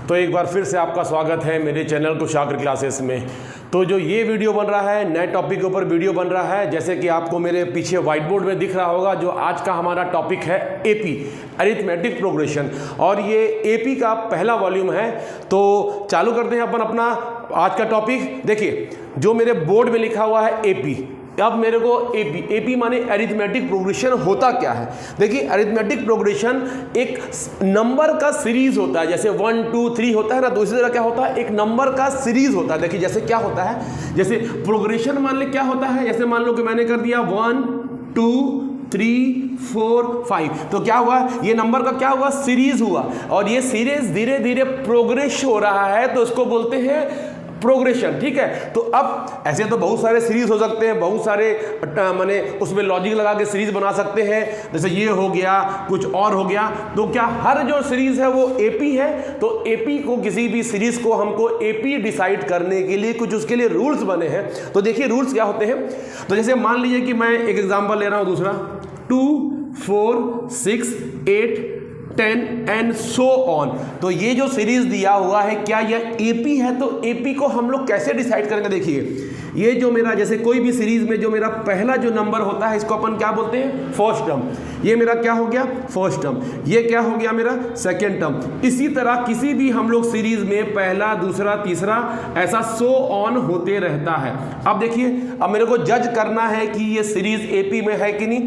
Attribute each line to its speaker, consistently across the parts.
Speaker 1: तो एक बार फिर से आपका स्वागत है मेरे चैनल कुशाग्र क्लासेस में। तो जो ये वीडियो बन रहा है नए टॉपिक के ऊपर वीडियो बन रहा है, जैसे कि आपको मेरे पीछे व्हाइट बोर्ड में दिख रहा होगा। जो आज का हमारा टॉपिक है एपी, अरिथमेटिक प्रोग्रेशन, और ये एपी का पहला वॉल्यूम है। तो चालू करते हैं अपन अपना आज का टॉपिक। देखिए जो मेरे बोर्ड में लिखा हुआ है एपी, अब मेरे को एपी माने अरिथमेटिक प्रोग्रेशन होता क्या है। देखिए अरिथमेटिक प्रोग्रेशन एक नंबर का सीरीज होता है, जैसे 1 2 3 होता है ना, तो इसी तरह क्या होता है, एक नंबर का सीरीज होता है। देखिए जैसे क्या होता है, जैसे प्रोग्रेशन मान ले क्या होता है, जैसे मान लो कि मैंने कर दिया 1 2 3 4 5, तो क्या हुआ, ये नंबर का क्या हुआ, सीरीज हुआ, और ये सीरीज धीरे धीरे प्रोग्रेस हो रहा है, तो इसको बोलते हैं प्रोग्रेशन। ठीक है, तो अब ऐसे तो बहुत सारे सीरीज हो सकते हैं, बहुत सारे माने उसमें लॉजिक लगा के सीरीज बना सकते हैं, जैसे ये हो गया, कुछ और हो गया। तो क्या हर जो सीरीज है वो एपी है? तो एपी को, किसी भी सीरीज को हमको एपी डिसाइड करने के लिए कुछ उसके लिए रूल्स बने हैं। तो देखिए रूल्स क्या होते हैं। तो जैसे मान लीजिए कि मैं एक एग्जांपल ले रहा हूं, दूसरा 2 4 6 8 10 एंड सो ऑन। तो ये जो सीरीज दिया हुआ है, क्या यह एपी है? तो एपी को हम लोग कैसे डिसाइड करेंगे। देखिए ये जो मेरा, जैसे कोई भी सीरीज में जो मेरा पहला जो नंबर होता है, इसको अपन क्या बोलते हैं, फर्स्ट टर्म। ये मेरा क्या हो गया, फर्स्ट टर्म। ये क्या हो गया, मेरा सेकेंड टर्म। इसी तरह किसी भी हम लोग सीरीज में पहला, दूसरा, तीसरा, ऐसा सो ऑन होते रहता है। अब देखिए, अब मेरे को जज करना है कि ये सीरीज एपी में है कि नहीं।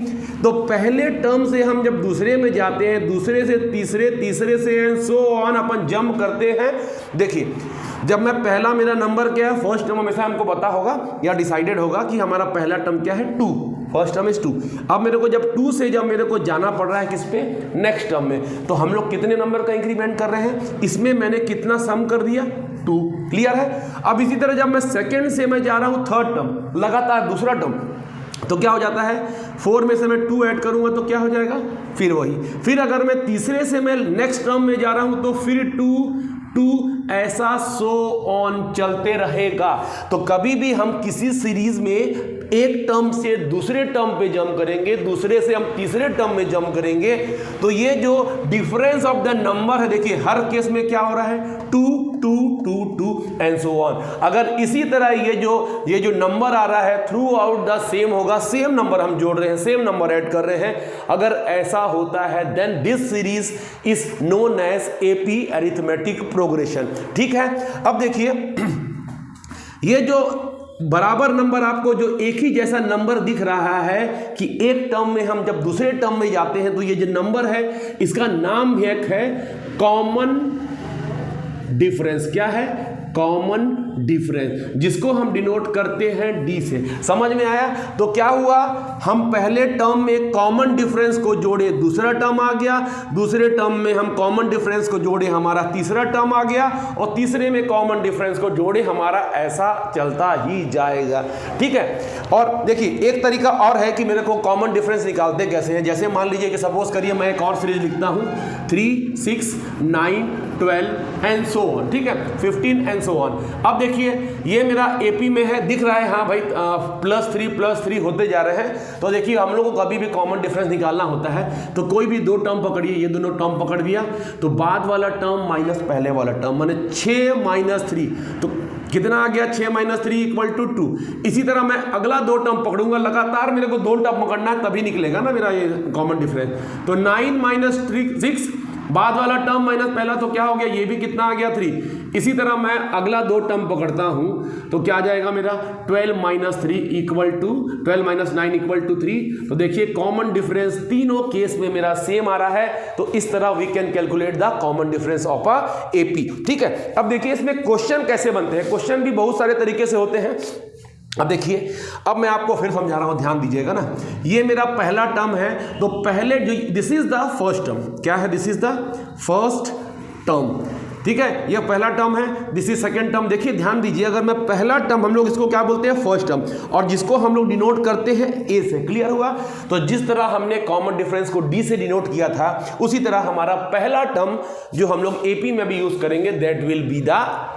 Speaker 1: तो पहले टर्म से हम जब दूसरे में जाते हैं, दूसरे से तीसरे, तीसरे से सो ऑन अपन जंप करते हैं। देखिए जब मैं पहला, मेरा नंबर क्या है, फर्स्ट टर्म हमेशा हमको पता होगा या डिसाइडेड होगा कि हमारा पहला टर्म क्या है, 2, फर्स्ट टर्म इज 2। अब मेरे को जब 2 से जब मेरे को जाना पड़ रहा है किस पे, नेक्स्ट टर्म में, तो हम लोग कितने नंबर का इंक्रीमेंट कर रहे हैं, इसमें मैंने कितना सम कर दिया, 2। क्लियर है। अब इसी तरह जब मैं सेकेंड से मैं जा रहा हूं थर्ड टर्म, लगातार दूसरा टर्म, तो क्या हो जाता है, 4 में से मैं 2 ऐड करूंगा तो क्या हो जाएगा, फिर वही। फिर अगर मैं तीसरे से मैं नेक्स्ट टर्म में जा रहा हूं तो फिर 2 ऐसा सो ऑन चलते रहेगा। तो कभी भी हम किसी सीरीज में एक टर्म से दूसरे टर्म पे जंप करेंगे, दूसरे से हम तीसरे टर्म में जंप करेंगे, तो ये जो डिफरेंस ऑफ द नंबर है, देखिए हर केस में क्या हो रहा है, 2 2 2 2 एंड सो ऑन। अगर इसी तरह ये जो नंबर आ रहा है थ्रू आउट द सेम होगा, सेम नंबर हम जोड़ रहे हैं, सेम नंबर ऐड कर रहे हैं, अगर ऐसा होता है then this series is known as AP, arithmetic progression. ठीक है। अब देखिए ये जो बराबर नंबर, आपको जो एक ही जैसा नंबर दिख रहा है कि एक टर्म में हम जब दूसरे टर्म में जाते हैं, तो ये जो नंबर है इसका नाम भी एक है कॉमन डिफरेंस। क्या है, कॉमन डिफरेंस, जिसको हम डिनोट करते हैं डी से। समझ में आया। तो क्या हुआ, हम पहले टर्म में कॉमन डिफरेंस को जोड़े, दूसरा टर्म आ गया, दूसरे टर्म में हम कॉमन डिफरेंस को जोड़े, हमारा तीसरा टर्म आ गया, और तीसरे में कॉमन डिफरेंस को जोड़े, हमारा ऐसा चलता ही जाएगा। ठीक है। और देखिए एक तरीका और है कि मेरे को कॉमन डिफरेंस निकालते कैसे हैं। जैसे मान लीजिए कि सपोज करिए मैं एक और सीरीज लिखता हूं, 3 6 9 12 एंड सो ऑन। ठीक है, 15 एंड सो ऑन। अब देखिए ये मेरा एपी में है, दिख रहा है, हाँ भाई +3 होते जा रहे हैं। तो देखिए हम लोग को कभी भी कॉमन डिफरेंस निकालना होता है, तो कोई भी 2 टर्म पकड़िए, ये दोनों टर्म पकड़ दिया, तो बाद वाला टर्म माइनस पहले वाला टर्म, माने 6 - 3, तो कितना आ गया, 6 - 3 = 2। इसी तरह मैं अगला 2 टर्म पकड़ूंगा, लगातार मेरे को 2 टर्म पकड़ना है, तभी निकलेगा ना मेरा ये कॉमन डिफरेंस। तो 9 - 3 6, बाद वाला टर्म माइनस पहला, तो क्या हो गया, ये भी कितना आ गया, 3। इसी तरह मैं अगला 2 टर्म पकड़ता हूं, तो क्या आ जाएगा मेरा 12 - 9 = 3। तो देखिए कॉमन डिफरेंस तीनों केस में मेरा सेम आ रहा है। तो इस तरह we can calculate the common difference of a AP. ठीक है। अब देखिए इसमें क्वेश्चन कैसे बनते हैं। क्वेश्चन भी बहुत सारे तरीके से होते हैं। अब देखिए, अब मैं आपको फिर समझा रहा हूं, ध्यान दीजिएगा ना। ये मेरा पहला टर्म है, तो पहले जो, this is the first term. क्या है, this is the first term. ठीक है, ये पहला टर्म है, दिस इज सेकंड टर्म। देखिए ध्यान दीजिए, अगर मैं पहला टर्म, हम लोग इसको क्या बोलते हैं, फर्स्ट टर्म, और जिसको हम लोग डिनोट करते हैं ए से। क्लियर हुआ। तो जिस तरह हमने कॉमन डिफरेंस को डी से डिनोट किया था, उसी तरह हमारा पहला टर्म जो हम लोग एपी में भी यूज करेंगे, दैट विल बी द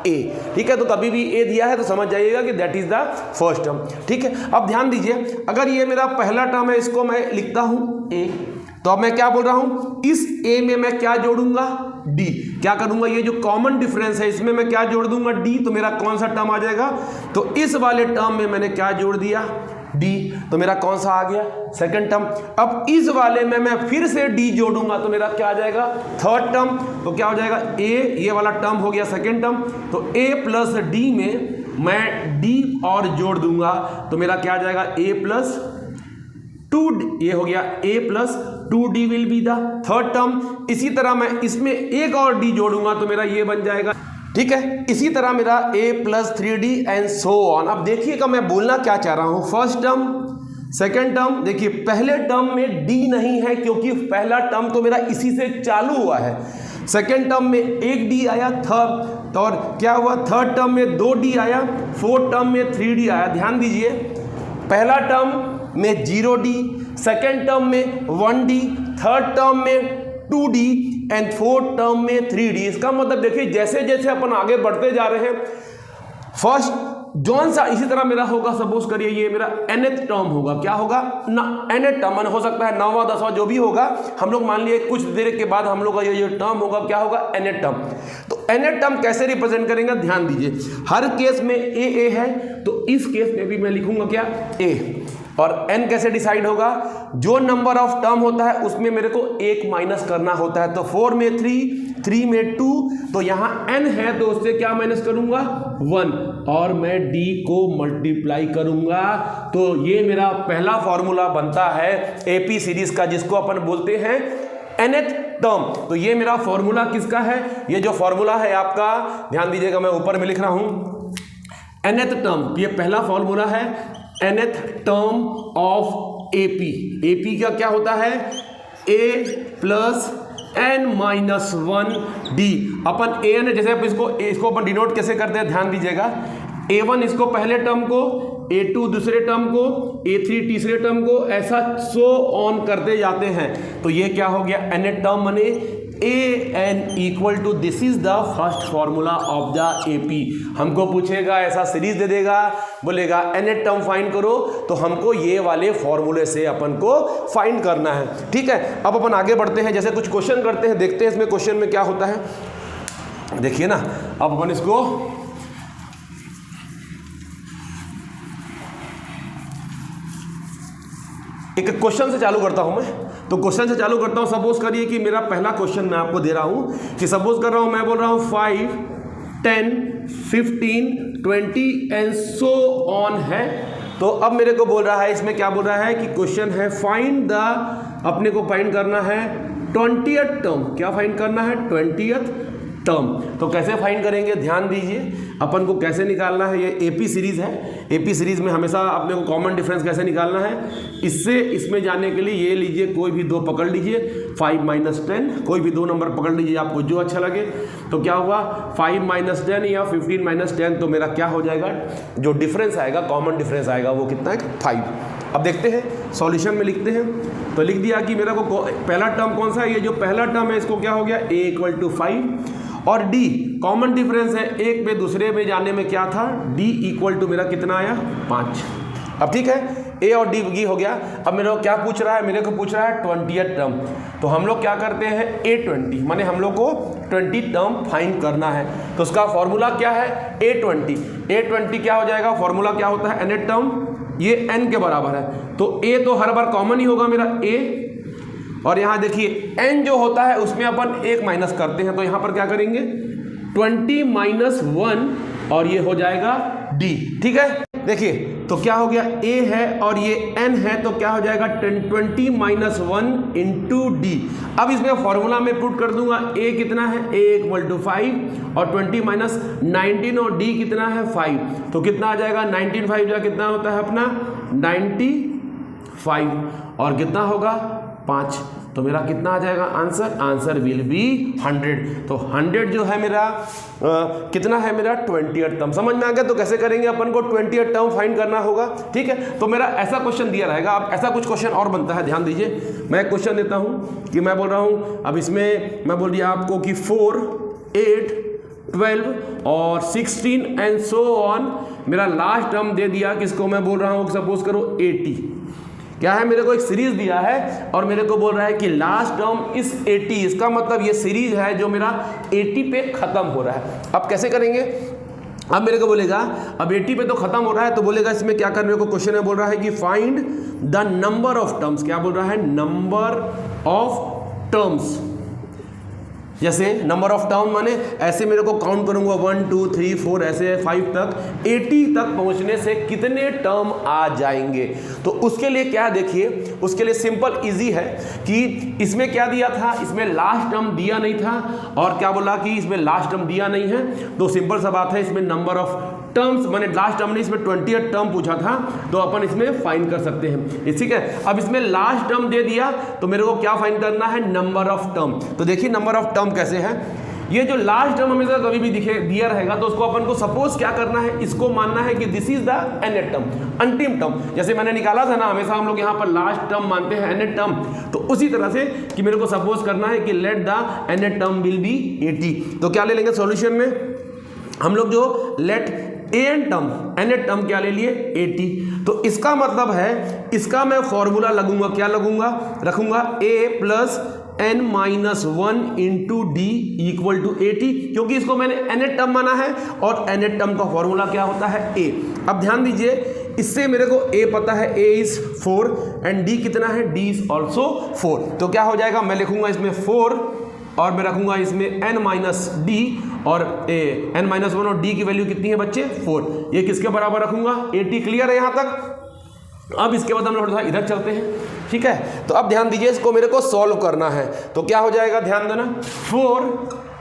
Speaker 1: ए। ठीक है। तो कभी भी ए दिया है तो समझ जाइएगा कि that is the first term. ठीक है। अब ध्यान दीजिए, अगर ये मेरा पहला टर्म है, इसको मैं लिखता हूं ए, तो अब मैं क्या बोल रहा हूं, इस ए में मैं क्या जोड़ूंगा, डी। क्या करूंगा, ये जो कॉमन डिफरेंस है इसमें मैं क्या जोड़ दूंगा, डी। तो मेरा कौन सा टर्म आ जाएगा, तो इस वाले टर्म में मैंने क्या जोड़ दिया, डी। तो मेरा कौन सा आ गया, सेकंड टर्म। अब इस वाले में मैं फिर से डी जोड़ूंगा तो मेरा क्या आ जाएगा, थर्ड टर्म। तो क्या हो जाएगा, ए, ये वाला टर्म हो गया सेकंड टर्म। तो ए प्लस डी में मैं डी और जोड़ दूंगा तो मेरा क्या आ जाएगा, ए प्लस 2, ये हो गया A plus 2d will be the third term. इसी तरह मैं इसमें एक और डी जोड़ूंगा तो मेरा ये बन जाएगा, ठीक है। इसी तरह मेरा a plus 3d and so on. अब देखिएगा मैं बोलना क्या चाह रहा हूं, फर्स्ट टर्म, सेकेंड टर्म। देखिए पहले टर्म में d नहीं है क्योंकि पहला टर्म तो मेरा इसी से चालू हुआ है। सेकेंड टर्म में एक d आया, थर्ड, और क्या हुआ, थर्ड टर्म में 2d आया, फोर्थ टर्म में 3d आया। ध्यान दीजिए, पहला टर्म में 0d, सेकेंड टर्म में 1d, थर्ड टर्म में 2d एंड फोर्थ टर्म में 3d। इसका मतलब देखिए जैसे जैसे अपन आगे बढ़ते जा रहे हैं, फर्स्ट जौन सा, इसी तरह मेरा होगा, सपोज करिए ये मेरा nth टर्म होगा, क्या होगा ना, nth टर्म हो सकता है 9वां 10वां जो भी होगा, हम लोग मान लिए कुछ देर के बाद हम लोग का ये टर्म होगा, क्या होगा, nth टर्म। तो nth टर्म कैसे रिप्रेजेंट करेंगे, ध्यान दीजिए, हर केस में a है, तो इस केस में भी मैं लिखूंगा क्या, a। और n कैसे डिसाइड होगा, जो नंबर ऑफ टर्म होता है उसमें मेरे को 1 माइनस करना होता है। तो 4 में 3, 3 में 2, तो यहाँ n है तो उससे क्या माइनस करूंगा, 1, और मैं d को मल्टीप्लाई करूंगा। तो ये मेरा पहला फॉर्मूला बनता है AP सीरीज का, जिसको अपन बोलते हैं nth टर्म। तो ये मेरा फॉर्मूला किसका है, ये जो फॉर्मूला है आपका, ध्यान दीजिएगा मैं ऊपर में लिख रहा हूं nth टर्म, ये पहला फॉर्मूला है nth term of AP। AP का क्या होता है, a plus n minus 1d upon an, जैसे आप इसको अपन डिनोट कैसे करते हैं, ध्यान दीजिएगा, a1 इसको पहले टर्म को, a2 दूसरे टर्म को, a3 तीसरे टर्म को, ऐसा सो ऑन करते जाते हैं। तो ये क्या हो गया, nth टर्म बने an equal to, this is the first formula of the AP। हमको पूछेगा, ऐसा सीरीज दे देगा, बोलेगा nth टर्म फाइंड करो, तो हमको ये वाले फॉर्मूले से अपन को फाइंड करना है, ठीक है। अब अपन आगे बढ़ते हैं, जैसे कुछ क्वेश्चन करते हैं, देखते हैं इसमें क्वेश्चन में क्या होता है। देखिए ना, अब अपन इसको एक क्वेश्चन से चालू करता हूं मैं। तो क्वेश्चन से चालू करता हूं, सपोज करिए कि मेरा पहला क्वेश्चन मैं आपको दे रहा हूं कि सपोज कर रहा हूं, मैं बोल रहा हूं 5, 10, 15, 20 एंड सो ऑन है। तो अब मेरे को बोल रहा है, इसमें क्या बोल रहा है कि क्वेश्चन है फाइंड द, अपने को फाइंड करना है 20th टर्म। क्या फाइंड करना है, 20th टर्म। तो कैसे फाइंड करेंगे, ध्यान दीजिए, अपन को कैसे निकालना है, ये AP सीरीज है। AP सीरीज में हमेशा अपने को कॉमन डिफरेंस कैसे निकालना है, इससे इसमें जाने के लिए ये लीजिए, कोई भी दो पकड़ लीजिए, 5 माइनस 10, कोई भी दो नंबर पकड़ लीजिए आपको जो अच्छा लगे। तो क्या हुआ, 5 माइनस 10 या 15 माइनस 10, तो मेरा क्या हो जाएगा, जो डिफरेंस आएगा, कॉमन डिफरेंस आएगा, वो कितना है, 5। अब देखते हैं सॉल्यूशन में लिखते हैं। तो लिख दिया कि मेरा को पहला टर्म कौन सा है, ये जो पहला टर्म है इसको क्या हो गया, a इक्वल टू 5 और d कॉमन डिफरेंस है, एक में दूसरे में जाने में क्या था, d इक्वल टू मेरा कितना आया, 5। अब ठीक है, a और d हो गया। अब मेरे को क्या पूछ रहा है, मेरे को पूछ रहा है 20th टर्म। तो हम लोग क्या करते हैं, a20, माने हम लोग को 20 टर्म फाइंड करना है। तो उसका फॉर्मूला क्या है, a20 क्या हो जाएगा, फॉर्मूला क्या होता है, nth टर्म, ये n के बराबर है। तो a तो हर बार कॉमन ही होगा मेरा a, और यहाँ देखिए n जो होता है उसमें अपन 1 माइनस करते हैं। तो यहाँ पर क्या करेंगे, 20 माइनस 1, और ये हो जाएगा d, ठीक है। देखिए तो क्या हो गया, a है और ये n है, तो क्या हो जाएगा 20 माइनस 1 इंटू d। अब इसमें फॉर्मूला में पुट कर दूंगा, a कितना है, a इक्वल टू 5 और 20 माइनस 19 और d कितना है 5। तो कितना आ जाएगा, 19 5 जा कितना होता है अपना 95, और कितना होगा 5। तो मेरा कितना आ जाएगा आंसर, आंसर विल बी 100। तो 100 जो है मेरा कितना है, मेरा 20th टर्म। समझ में आ गया। तो कैसे करेंगे, अपन को 20th टर्म फाइंड करना होगा, ठीक है। तो मेरा ऐसा क्वेश्चन दिया रहेगा। अब ऐसा कुछ क्वेश्चन और बनता है, ध्यान दीजिए। मैं क्वेश्चन देता हूँ कि मैं बोल रहा हूँ, अब इसमें मैं बोल दिया आपको कि 4, 8, 12 और 16 एंड सो ऑन। मेरा लास्ट टर्म दे दिया, किसको मैं बोल रहा हूँ, सपोज करो 80। क्या है, मेरे को एक सीरीज दिया है और मेरे को बोल रहा है कि लास्ट टर्म इस 80, इसका मतलब ये सीरीज है जो मेरा 80 पे खत्म हो रहा है। अब कैसे करेंगे, अब मेरे को बोलेगा अब 80 पे तो खत्म हो रहा है, तो बोलेगा इसमें क्या करने को क्वेश्चन में बोल रहा है कि find the number of terms. क्या बोल रहा है, नंबर ऑफ टर्म्स। जैसे नंबर ऑफ टर्म माने ऐसे मेरे को काउंट करूंगा 1 2 3 4 ऐसे 5 तक, 80 तक पहुंचने से कितने टर्म आ जाएंगे। तो उसके लिए क्या देखिए, उसके लिए सिंपल इजी है कि इसमें क्या दिया था, इसमें लास्ट टर्म दिया नहीं था और क्या बोला कि इसमें लास्ट टर्म दिया नहीं है, तो सिंपल सा बात है इसमें नंबर ऑफ टर्म्स मैंने लास्ट टर्म ने इसमें 20th टर्म पूछा था, तो अपन इसमें फाइंड कर सकते हैं। ठीक है, अब इसमें लास्ट टर्म दे दिया तो मेरे को क्या फाइंड करना है, नंबर ऑफ टर्म। तो देखिए नंबर ऑफ टर्म कैसे है, ये जो लास्ट टर्म हमेशा कभी भी दिया रहेगा तो उसको अपन को सपोज क्या करना है, इसको मानना है कि this is the nth term, अंतिम टर्म। जैसे मैंने निकाला था ना, हमेशा हम लोग यहाँ पर लास्ट टर्म मानते हैं nth टर्म, तो उसी तरह से कि मेरे को सपोज करना है कि let the nth term will be 80। तो क्या ले लेंगे सॉल्यूशन में हम लोग, जो let n term nth term क्या ले लिए 80। तो इसका मतलब है इसका मैं फॉर्मूला लगूंगा, क्या लगूंगा, रखूंगा a plus n minus 1 into d equal to 80, क्योंकि इसको मैंने nth टर्म माना है और nth टर्म का फॉर्मूला क्या होता है a। अब ध्यान दीजिए, इससे मेरे को a पता है, a इज 4 एंड d कितना है, d इज ऑल्सो 4। तो क्या हो जाएगा, मैं लिखूंगा इसमें 4 और मैं रखूंगा इसमें n माइनस डी और n माइनस 1 और d की वैल्यू कितनी है बच्चे 4। ये किसके बराबर रखूंगा, 80। क्लियर है यहाँ तक। अब इसके बाद हम लोग थोड़ा सा इधर चलते हैं। ठीक है, तो अब ध्यान दीजिए, इसको मेरे को सॉल्व करना है। तो क्या हो जाएगा, ध्यान देना, 4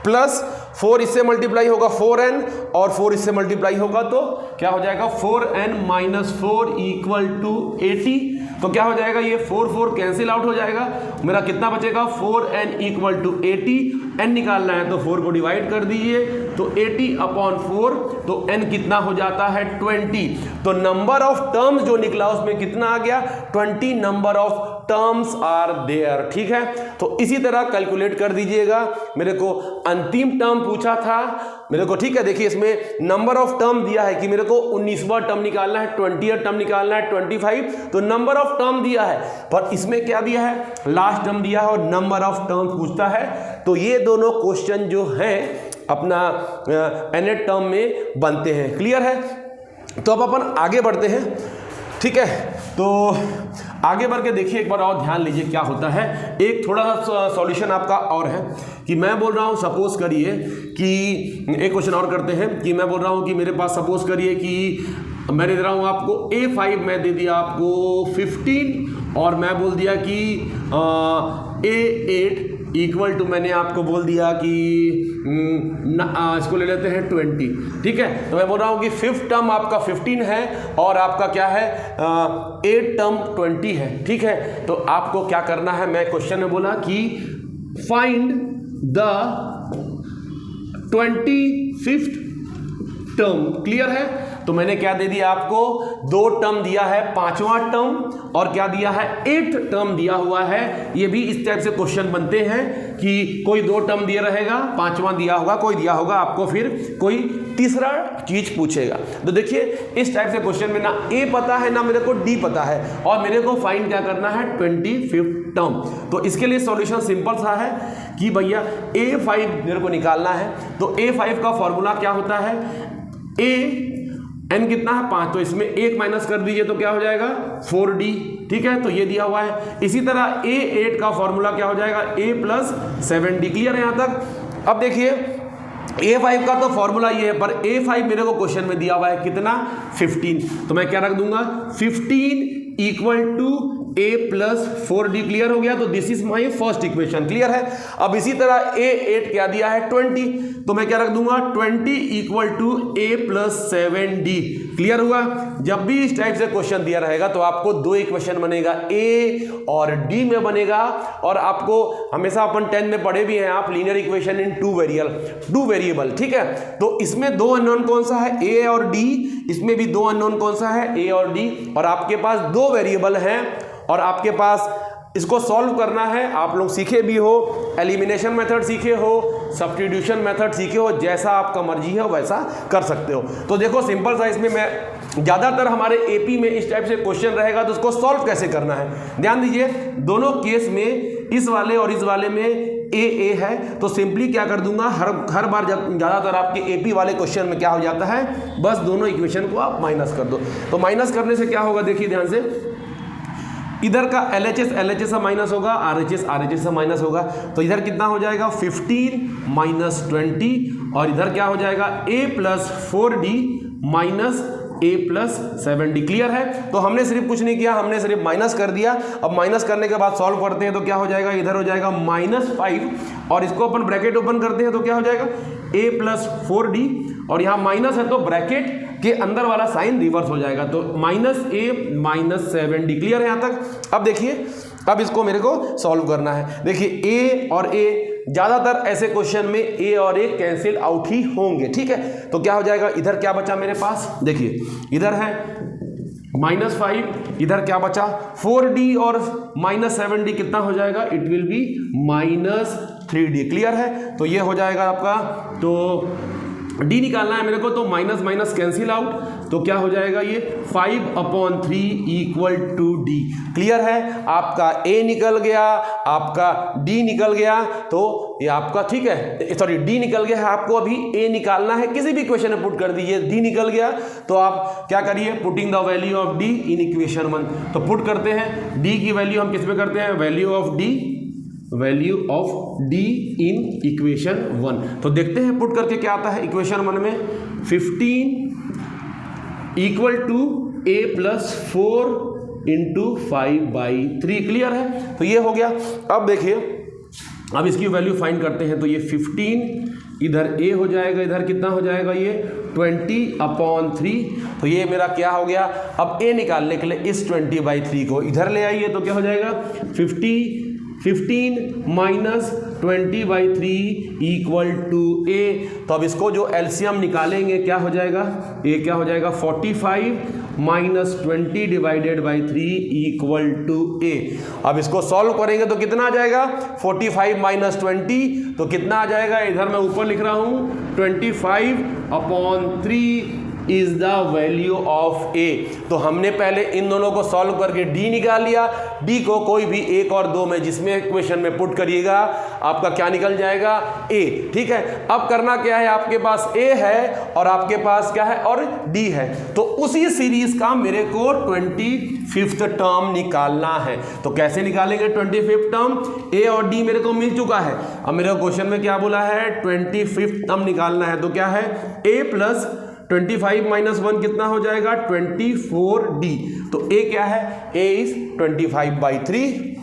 Speaker 1: प्लस 4 इससे मल्टीप्लाई होगा 4n और 4 इससे मल्टीप्लाई होगा तो क्या हो जाएगा, 4n माइनस 4 इक्वल टू 80। तो क्या हो जाएगा, ये 4 कैंसिल आउट हो जाएगा, मेरा कितना बचेगा, 4n इक्वल टू 80। n निकालना है तो 4 को डिवाइड कर दीजिए, तो 80 अपॉन 4, तो n कितना हो जाता है 20। तो नंबर ऑफ टर्म्स जो निकला उसमें कितना आ गया, 20 number of terms are there. ठीक है, तो इसी तरह कैलकुलेट कर दीजिएगा। मेरे को अंतिम टर्म पूछा था मेरे को, ठीक है, देखिए इसमें नंबर ऑफ टर्म दिया है कि मेरे को 19वां टर्म निकालना है, 20th टर्म निकालना है 25, तो नंबर ऑफ टर्म दिया है, पर इसमें क्या दिया है, लास्ट टर्म दिया है और नंबर ऑफ टर्म पूछता है। तो ये दोनों क्वेश्चन जो हैं अपना nth टर्म में बनते हैं। क्लियर है, तो अब अपन आगे बढ़ते हैं। ठीक है, तो आगे बढ़ के देखिए, एक बार और ध्यान लीजिए क्या होता है। एक थोड़ा सा सॉल्यूशन आपका और है कि मैं बोल रहा हूँ, सपोज करिए कि एक क्वेश्चन और करते हैं कि मैं बोल रहा हूँ कि मेरे पास सपोज करिए कि मैं दे रहा हूँ आपको A5, मैं दे दिया आपको 15 और मैं बोल दिया कि A8 इक्वल टू मैंने आपको बोल दिया कि इसको ले लेते हैं 20। ठीक है, तो मैं बोल रहा हूँ कि 5th टर्म आपका 15 है और आपका क्या है 8th टर्म 20 है। ठीक है, तो आपको क्या करना है, मैं क्वेश्चन में बोला कि find the 25th term. Clear है, तो मैंने क्या दे दिया आपको, 2 टर्म दिया है, 5वां टर्म और क्या दिया है, 8th टर्म दिया हुआ है। ये भी इस टाइप से क्वेश्चन बनते हैं कि कोई 2 टर्म दिया रहेगा, 5वां दिया होगा, कोई दिया होगा आपको, फिर कोई तीसरा चीज पूछेगा। तो देखिए इस टाइप से क्वेश्चन में ना ए पता है ना मेरे को डी पता है और मेरे को फाइंड क्या करना है, 25th टर्म। तो इसके लिए सॉल्यूशन सिंपल सा है कि भैया A5 मेरे को निकालना है। तो A5 का फॉर्मूला क्या होता है, n कितना है 5, तो इसमें 1 माइनस कर दीजिए तो क्या हो जाएगा 4d। ठीक है, तो ये दिया हुआ है। इसी तरह A8 का फॉर्मूला क्या हो जाएगा, a प्लस 7d। क्लियर है यहाँ तक। अब देखिए A5 का तो फॉर्मूला ये है, पर A5 मेरे को क्वेश्चन में दिया हुआ है कितना 15, तो मैं क्या रख दूंगा 15 equal to a plus 4d। Clear हो गया, तो this is my first equation. Clear है। अब इसी तरह A8 क्या दिया है 20, तो मैं क्या रख दूंगा 20 equal to a plus 7d। Clear हुआ। जब भी इस टाइप से क्वेश्चन दिया रहेगा तो आपको 2 इक्वेशन बनेगा, a और d में बनेगा। और आपको हमेशा अपन 10 में पढ़े भी हैं आप, लीनियर इक्वेशन इन 2 वेरिएबल। ठीक है, तो इसमें 2 अननोन कौन सा है, a और d। इसमें भी 2 अननोन कौन सा है, a और d। और आपके पास 2 वेरिएबल हैं और आपके पास इसको सॉल्व करना है। आप लोग सीखे भी हो, एलिमिनेशन मेथड सीखे हो, सब्स्टिट्यूशन मेथड सीखे हो, जैसा आपका मर्जी है वैसा कर सकते हो। तो देखो सिंपल सा इसमें मैं ज़्यादातर हमारे एपी में इस टाइप से क्वेश्चन रहेगा, तो उसको सॉल्व कैसे करना है ध्यान दीजिए। दोनों केस में इस वाले और इस वाले में ए है, तो सिंपली क्या कर दूंगा, हर बार ज़्यादातर आपके एपी वाले क्वेश्चन में क्या हो जाता है, बस दोनों इक्वेशन को आप माइनस कर दो। तो माइनस करने से क्या होगा, देखिए ध्यान से, इधर का LHS से माइनस होगा, RHS से माइनस होगा, तो इधर कितना हो जाएगा 15 माइनस 20, और इधर क्या हो जाएगा A plus 4D minus A plus 7D। Clear है। तो हमने सिर्फ कुछ नहीं किया, हमने सिर्फ माइनस कर दिया। अब माइनस करने के बाद सॉल्व करते हैं तो क्या हो जाएगा, इधर हो जाएगा -5, और इसको अपन ब्रैकेट ओपन करते हैं तो क्या हो जाएगा A प्लस 4D, और यहाँ माइनस है तो ब्रैकेट के अंदर वाला साइन रिवर्स हो जाएगा, तो -A माइनस 7D। क्लियर है यहाँ तक। अब देखिए, अब इसको मेरे को सॉल्व करना है। देखिए A और A, ज़्यादातर ऐसे क्वेश्चन में A और A कैंसिल आउट ही होंगे, ठीक है। तो क्या हो जाएगा, इधर क्या बचा मेरे पास, देखिए इधर है -5, इधर क्या बचा 4D और -7D, कितना हो जाएगा, it will be -3D। Clear है। तो ये हो जाएगा आपका, तो D निकालना है मेरे को, तो माइनस माइनस कैंसिल आउट, तो क्या हो जाएगा ये 5/3 इक्वल टू D। क्लियर है। आपका A निकल गया, आपका D निकल गया, तो ये आपका ठीक है, सॉरी D निकल गया है, आपको अभी A निकालना है, किसी भी इक्वेशन में पुट कर दीजिए। D निकल गया तो आप क्या करिए, putting the value of D in equation 1, तो पुट करते हैं D की वैल्यू हम किस में करते हैं, value of D in equation 1। तो देखते हैं पुट करके क्या आता है इक्वेशन 1 में, 15 equal to A plus 4 into 5/3। Clear है। तो ये हो गया। अब देखिए, अब इसकी वैल्यू फाइंड करते हैं, तो ये 15 इधर A हो जाएगा, इधर कितना हो जाएगा ये 20/3, तो ये मेरा क्या हो गया। अब A निकालने के लिए इस 20/3 को इधर ले आइए, तो क्या हो जाएगा 15 माइनस 20/3 इक्वल टू A। तो अब इसको जो एलसीएम निकालेंगे क्या हो जाएगा, A क्या हो जाएगा 45 माइनस 20/3 इक्वल टू A। अब इसको सॉल्व करेंगे तो कितना आ जाएगा 45 माइनस 20, तो कितना आ जाएगा, इधर मैं ऊपर लिख रहा हूँ 25/3 is the value of A। तो हमने पहले इन दोनों को सॉल्व करके D निकाल लिया। D को कोई भी 1 और 2 में जिसमें इक्वेशन में पुट करिएगा, आपका क्या निकल जाएगा A। ठीक है। अब करना क्या है, आपके पास A है और आपके पास क्या है, और D है, तो उसी सीरीज का मेरे को 25th टर्म निकालना है। तो कैसे निकालेंगे 25th टर्म, A और D मेरे को मिल चुका है। अब मेरे क्वेश्चन में क्या बोला है, 25th टर्म निकालना है, तो क्या है A प्लस 25 माइनस 1 कितना हो जाएगा 24D। तो A क्या है, A इज 25/3,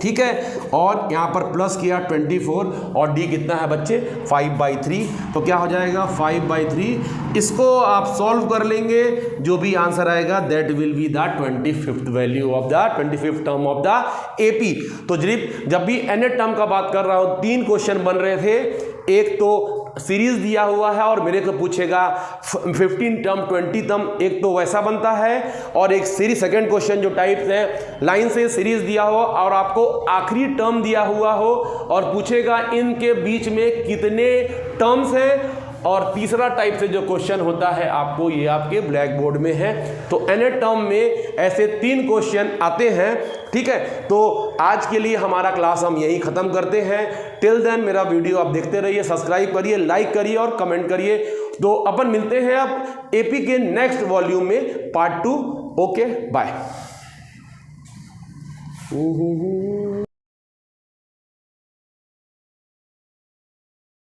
Speaker 1: ठीक है, और यहाँ पर प्लस किया 24, और D कितना है बच्चे 5/3, तो क्या हो जाएगा 5/3। इसको आप सॉल्व कर लेंगे, जो भी आंसर आएगा that will be the 25th value of the 25th term of the AP। तो जब भी nth टर्म का बात कर रहा हूँ, 3 क्वेश्चन बन रहे थे, एक तो सीरीज दिया हुआ है और मेरे को पूछेगा 15 टर्म 20 टर्म, एक तो वैसा बनता है, और एक सीरीज सेकंड क्वेश्चन जो टाइप है लाइन से सीरीज दिया हो और आपको आखिरी टर्म दिया हुआ हो और पूछेगा इनके बीच में कितने टर्म्स हैं, और तीसरा टाइप से जो क्वेश्चन होता है आपको, ये आपके ब्लैक बोर्ड में है। तो nth टर्म में ऐसे 3 क्वेश्चन आते हैं, ठीक है। तो आज के लिए हमारा क्लास हम यही खत्म करते हैं। टिल देन मेरा वीडियो आप देखते रहिए, सब्सक्राइब करिए, लाइक करिए और कमेंट करिए। तो अपन मिलते हैं अब एपी के नेक्स्ट वॉल्यूम में, पार्ट 2। Okay, bye.